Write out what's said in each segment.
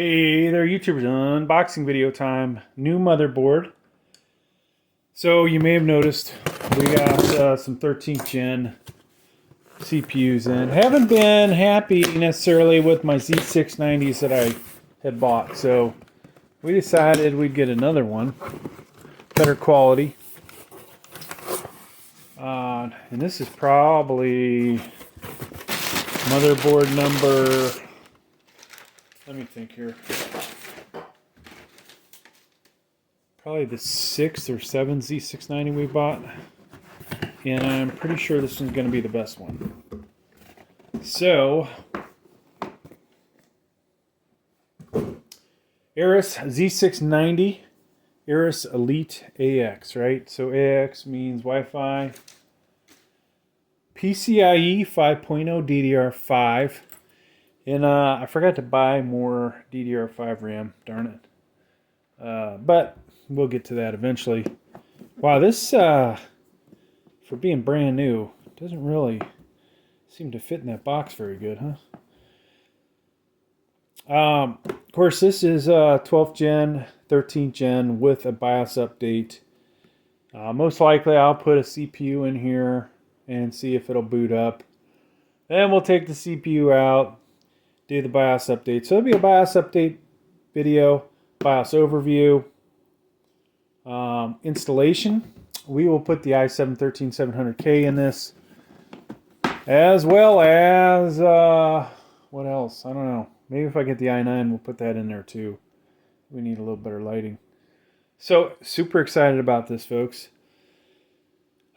Hey there, YouTubers, unboxing video time. New motherboard. So you may have noticed we got some 13th gen CPUs in. Haven't been happy necessarily with my Z690s that I had bought, so we decided we'd get another one, better quality. And this is probably motherboard number, let me think here. Probably the 6th or 7th Z690 we bought. And I'm pretty sure this one's going to be the best one. So, AORUS Z690, AORUS Elite AX, right? So AX means Wi-Fi. PCIe 5.0 DDR5. And I forgot to buy more DDR5 RAM, darn it. But we'll get to that eventually. Wow, this, for being brand new, doesn't really seem to fit in that box very good, huh? Of course, this is 12th gen, 13th gen with a BIOS update. Most likely I'll put a CPU in here and see if it'll boot up. Then we'll take the CPU out, do the BIOS update. So it'll be a BIOS update video, BIOS overview, installation. We will put the i7-13700K in this, as well as, what else? I don't know. Maybe if I get the i9, we'll put that in there too. We need a little better lighting. So, super excited about this, folks.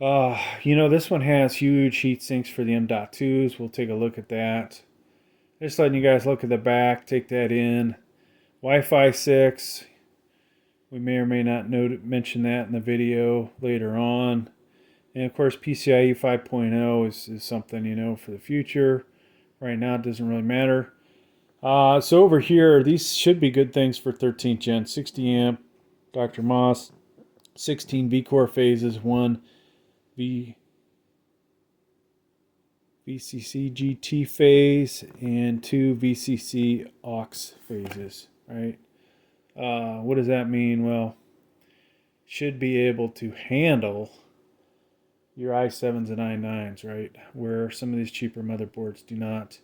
You know, this one has huge heat sinks for the M.2s. We'll take a look at that. Just letting you guys look at the back, take that in. Wi-Fi 6. We may or may not mention that in the video later on. And of course, PCIe 5.0 is something, you know, for the future. Right now, it doesn't really matter. So over here, these should be good things for 13th gen. 60 amp, Dr. Moss, 16 V-core phases, 1 VCC GT phase, and 2 VCC aux phases, right? What does that mean? Well, should be able to handle your i7s and i9s, right? Where some of these cheaper motherboards do not.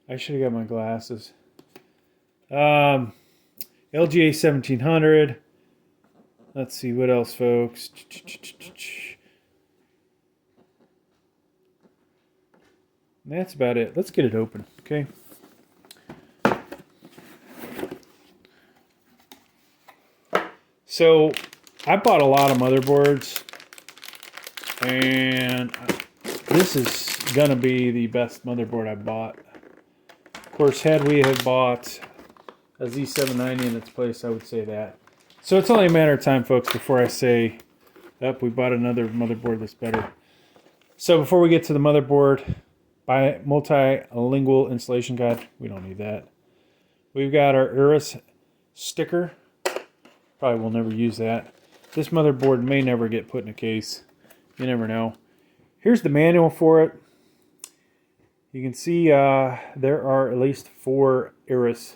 I should have got my glasses. LGA 1700. Let's see, what else, folks? That's about it. Let's get it open, okay? So, I bought a lot of motherboards, and this is gonna be the best motherboard I bought. Of course, had we have bought a Z790 in its place, I would say that. So it's only a matter of time, folks, before I say, we bought another motherboard that's better. So before we get to the motherboard, buy multilingual installation guide. We don't need that. We've got our AORUS sticker. Probably will never use that. This motherboard may never get put in a case. You never know. Here's the manual for it. You can see there are at least 4 AORUS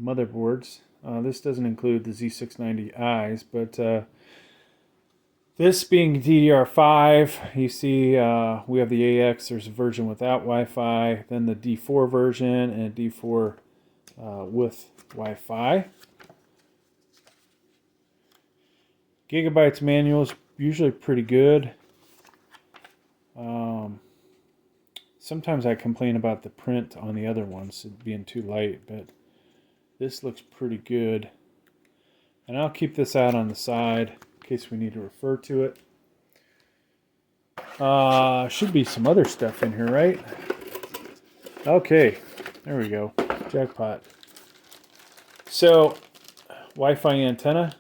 motherboards. This doesn't include the Z690Is, but this being DDR5, you see we have the AX. There's a version without Wi-Fi, then the D4 version, and a D4 with Wi-Fi. Gigabytes manual is usually pretty good. Sometimes I complain about the print on the other ones being too light, but this looks pretty good. And I'll keep this out on the side in case we need to refer to it. Should be some other stuff in here, right? Okay, there we go. Jackpot. So, Wi-Fi antenna.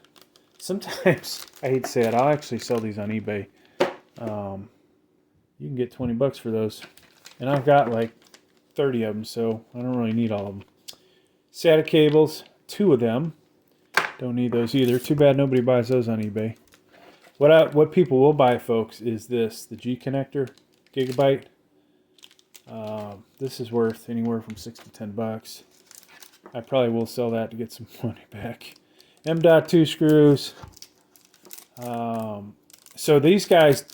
Sometimes, I hate to say it, I'll actually sell these on eBay. You can get 20 bucks for those. And I've got like 30 of them, so I don't really need all of them. SATA cables, 2 of them. Don't need those either. Too bad nobody buys those on eBay. What people will buy, folks, is this, the G connector, gigabyte. This is worth anywhere from 6 to 10 bucks. I probably will sell that to get some money back. M.2 screws. So these guys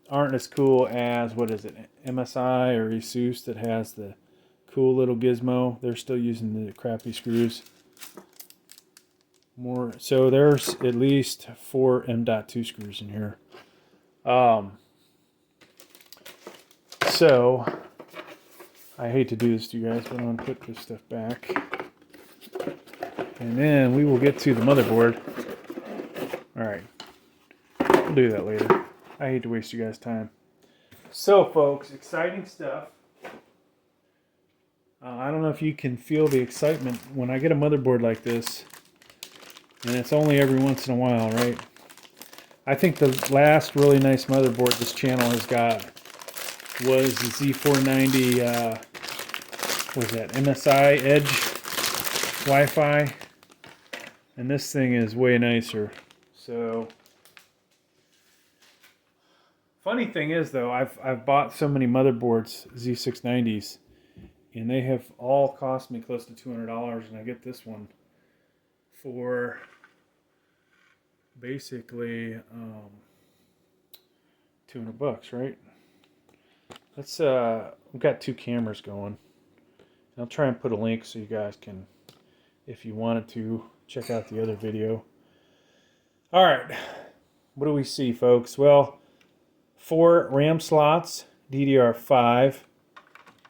aren't as cool as, what is it, MSI or ASUS that has the cool little gizmo. They're still using the crappy screws. So there's at least 4 M.2 screws in here. So I hate to do this to you guys, but I'm going to put this stuff back. And then we will get to the motherboard. Alright. We'll do that later. I hate to waste you guys' time. So, folks, exciting stuff. I don't know if you can feel the excitement when I get a motherboard like this. And it's only every once in a while, right? I think the last really nice motherboard this channel has got was the Z490, what was that, MSI Edge Wi-Fi. And this thing is way nicer. So, funny thing is though, I've bought so many motherboards, Z690s, and they have all cost me close to $200, and I get this one for basically $200, right? Let's we've got 2 cameras going. I'll try and put a link so you guys can, if you wanted to, check out the other video. All right, what do we see, folks? Well, 4 RAM slots, DDR5,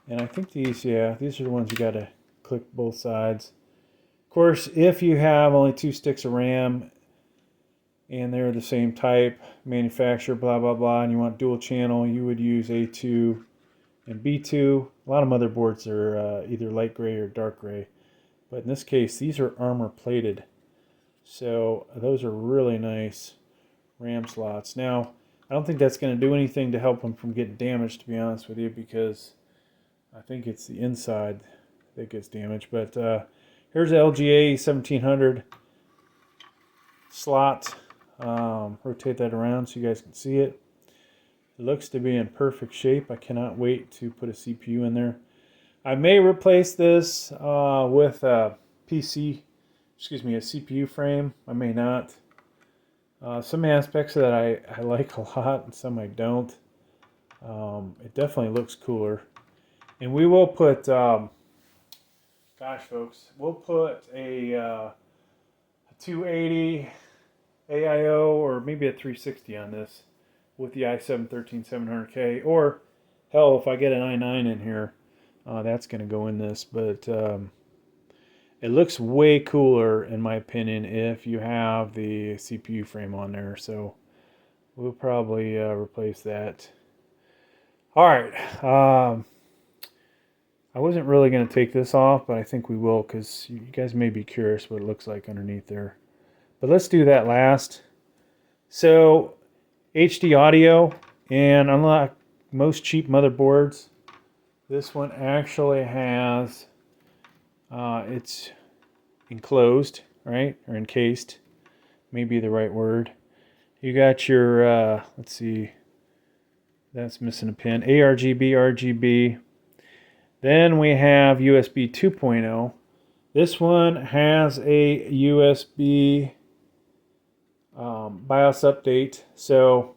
and I think these are the ones you got to click both sides. Of course, if you have only 2 sticks of RAM and they're the same type, manufacturer, blah, blah, blah, and you want dual channel, you would use A2 and B2. A lot of motherboards are either light gray or dark gray, but in this case, these are armor plated. So those are really nice RAM slots. Now, I don't think that's going to do anything to help them from getting damaged, to be honest with you, because I think it's the inside that gets damaged. But here's the LGA 1700 slot. Rotate that around so you guys can see it. It looks to be in perfect shape. I cannot wait to put a CPU in there. I may replace this with a CPU frame. I may not. Some aspects that I like a lot and some I don't. It definitely looks cooler. And we will put, gosh folks, we'll put a 280 AIO or maybe a 360 on this with the i7-13700K. Or hell, if I get an i9 in here, that's going to go in this. But it looks way cooler, in my opinion, if you have the CPU frame on there. So we'll probably replace that. All right. I wasn't really going to take this off, but I think we will, because you guys may be curious what it looks like underneath there. But let's do that last. So HD audio, and unlike most cheap motherboards, this one actually has, it's enclosed, right? Or encased, maybe the right word. You got your, let's see, that's missing a pin, ARGB, RGB. Then we have USB 2.0. This one has a USB BIOS update. So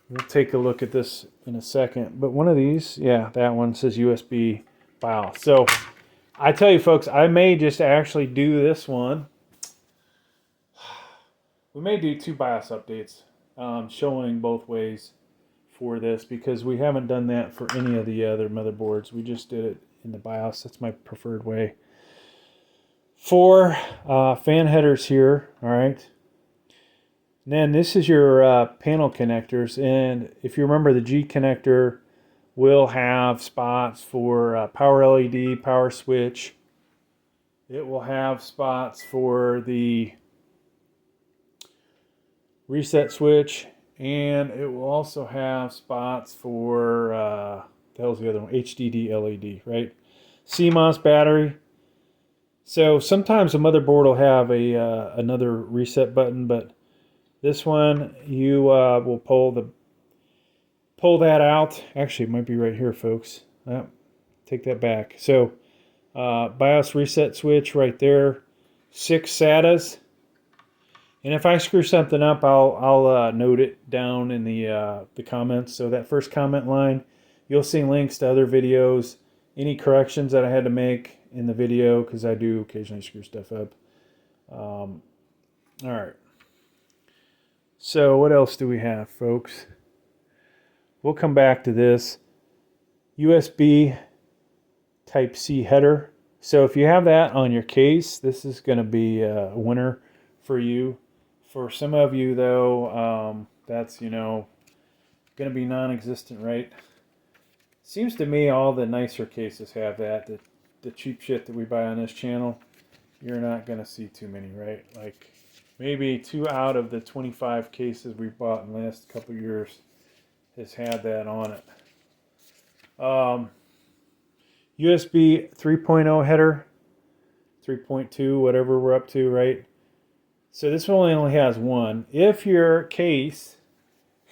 we'll take a look at this in a second. But one of these, yeah, that one says USB BIOS. So I tell you folks, I may just actually do this one. We may do 2 BIOS updates showing both ways for this, because we haven't done that for any of the other motherboards. We just did it in the BIOS. That's my preferred way. 4 fan headers here, all right. And then this is your panel connectors, and if you remember, the G connector will have spots for power LED, power switch. It will have spots for the reset switch, and it will also have spots for the hell's the other one? HDD LED, right? CMOS battery. So sometimes a motherboard will have a another reset button, but this one you will pull that out. Actually, it might be right here, folks. Take that back. So BIOS reset switch right there. 6 SATAs. And if I screw something up, I'll note it down in the comments. So that first comment line, you'll see links to other videos, any corrections that I had to make in the video, because I do occasionally screw stuff up. All right. So what else do we have, folks? We'll come back to this. USB Type-C header. So if you have that on your case, this is going to be a winner for you. For some of you, though, that's, you know, going to be non-existent, right? Seems to me all the nicer cases have that. The cheap shit that we buy on this channel, you're not going to see too many, right? Like maybe 2 out of the 25 cases we bought in the last couple of years has had that on it. USB 3.0 header, 3.2, whatever we're up to, right? So this one only has one. If your case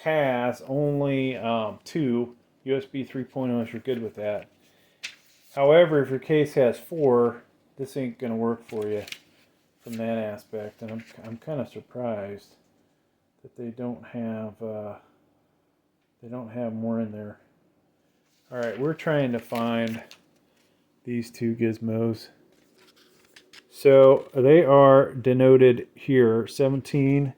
has only 2 USB 3.0s, you're good with that. However, if your case has 4, this ain't gonna work for you from that aspect. And I'm kind of surprised that they don't have more in there. All right, we're trying to find these 2 gizmos. So they are denoted here, 17.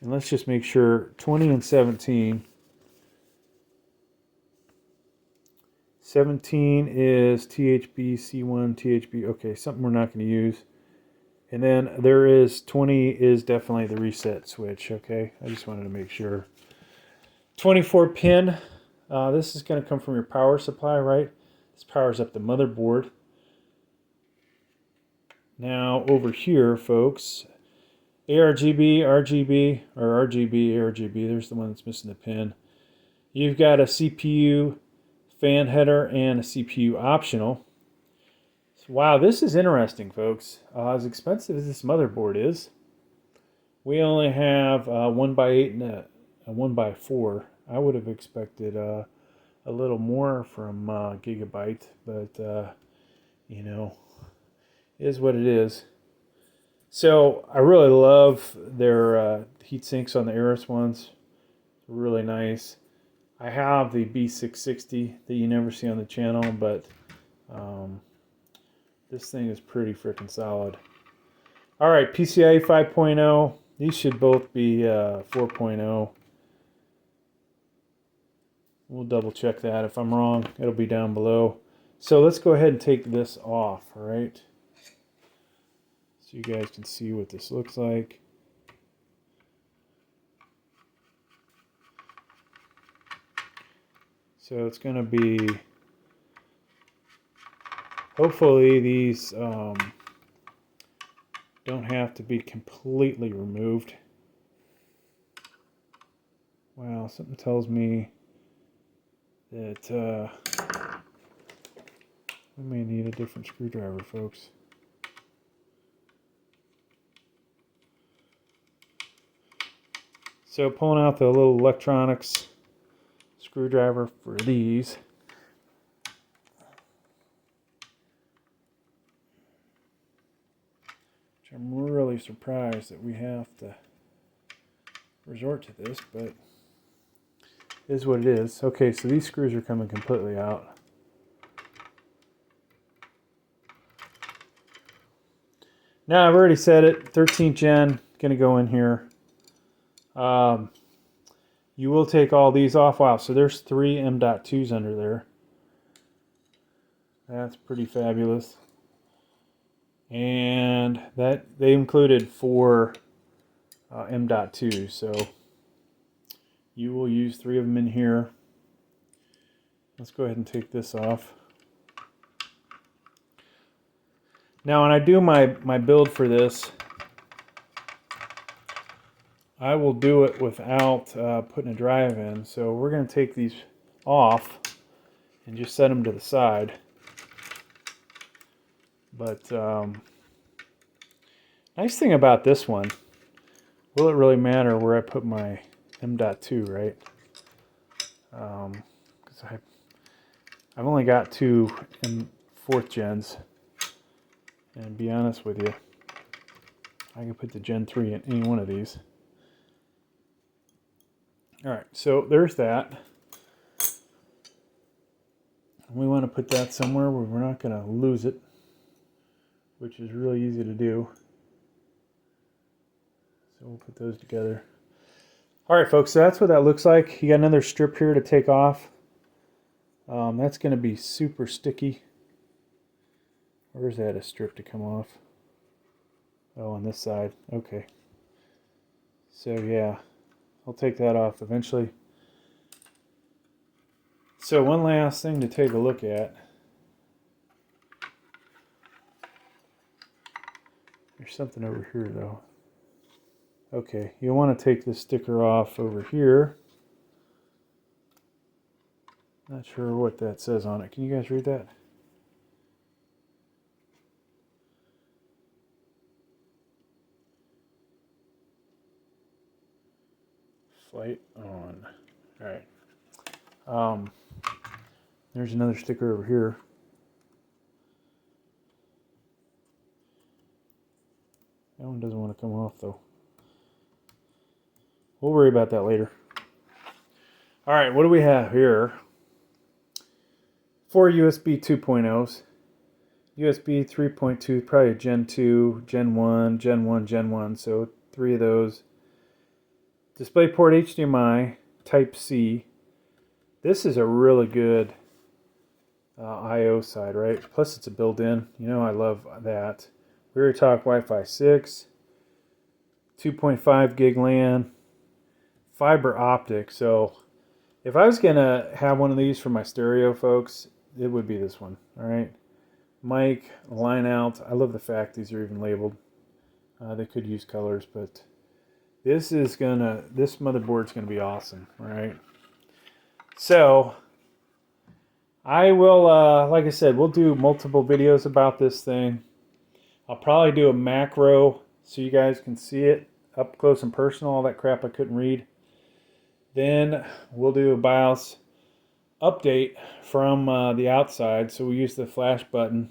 And let's just make sure, 20 and 17. 17 is THB, C1, THB. Okay, something we're not going to use. And then there is 20 is definitely the reset switch. Okay, I just wanted to make sure. 24 pin. This is going to come from your power supply, right? This powers up the motherboard. Now over here, folks, ARGB, RGB, or RGB, ARGB, there's the one that's missing the pin. You've got a CPU fan header and a CPU optional. So, wow, this is interesting, folks. As expensive as this motherboard is, we only have a 1x8 and a 1x4. I would have expected a little more from Gigabyte, but you know, is what it is. So I really love their heat sinks on the AORUS ones. Really nice. I have the B660 that you never see on the channel, but this thing is pretty freaking solid. All right, PCIe 5.0. These should both be 4.0. We'll double check that. If I'm wrong, it'll be down below. So let's go ahead and take this off, all right? So you guys can see what this looks like. So it's going to be, hopefully these don't have to be completely removed. Wow, something tells me that we may need a different screwdriver, folks. So pulling out the little electronics screwdriver for these. Which I'm really surprised that we have to resort to this, but it is what it is. Okay, so these screws are coming completely out. Now I've already said it, 13th gen, gonna go in here. You will take all these off. Wow, so there's 3 M.2s under there. That's pretty fabulous. And that they included 4 M.2s, so you will use 3 of them in here. Let's go ahead and take this off. Now when I do my build for this, I will do it without putting a drive in. So we're going to take these off and just set them to the side. But nice thing about this one, will it really matter where I put my M.2, right? Because I I've only got 2 in 4th gens. And to be honest with you, I can put the Gen 3 in any one of these. Alright, so there's that. We want to put that somewhere where we're not going to lose it, which is really easy to do. So we'll put those together. Alright folks, so that's what that looks like. You got another strip here to take off. That's going to be super sticky. Where's that a strip to come off? Oh, on this side. Okay. So yeah, I'll take that off eventually. So one last thing to take a look at. There's something over here though. Okay, you'll want to take this sticker off over here. Not sure what that says on it. Can you guys read that? Flight on. Alright. There's another sticker over here. That one doesn't want to come off though. We'll worry about that later. Alright, what do we have here? 4 USB 2.0s. USB 3.2, probably Gen 2, Gen 1, Gen 1, Gen 1, so 3 of those. DisplayPort HDMI, Type-C. This is a really good I/O side, right? Plus it's a built-in. You know I love that. We already talked Wi-Fi 6, 2.5 gig LAN, fiber optic. So if I was going to have one of these for my stereo, folks, it would be this one. All right. Mic, line out. I love the fact these are even labeled. They could use colors, but this motherboard's gonna be awesome. All right. So I will, like I said, we'll do multiple videos about this thing. I'll probably do a macro so you guys can see it up close and personal, all that crap I couldn't read. Then we'll do a BIOS update from the outside, so we use the flash button.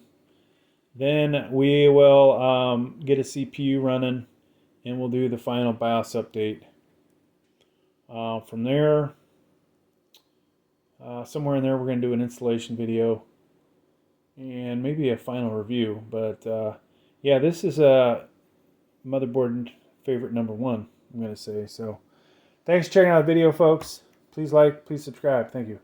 Then we will get a CPU running, and we'll do the final BIOS update. From there, somewhere in there, we're going to do an installation video and maybe a final review. But yeah, this is a motherboard favorite number 1, I'm going to say. So thanks for checking out the video, folks. Please like, please subscribe. Thank you.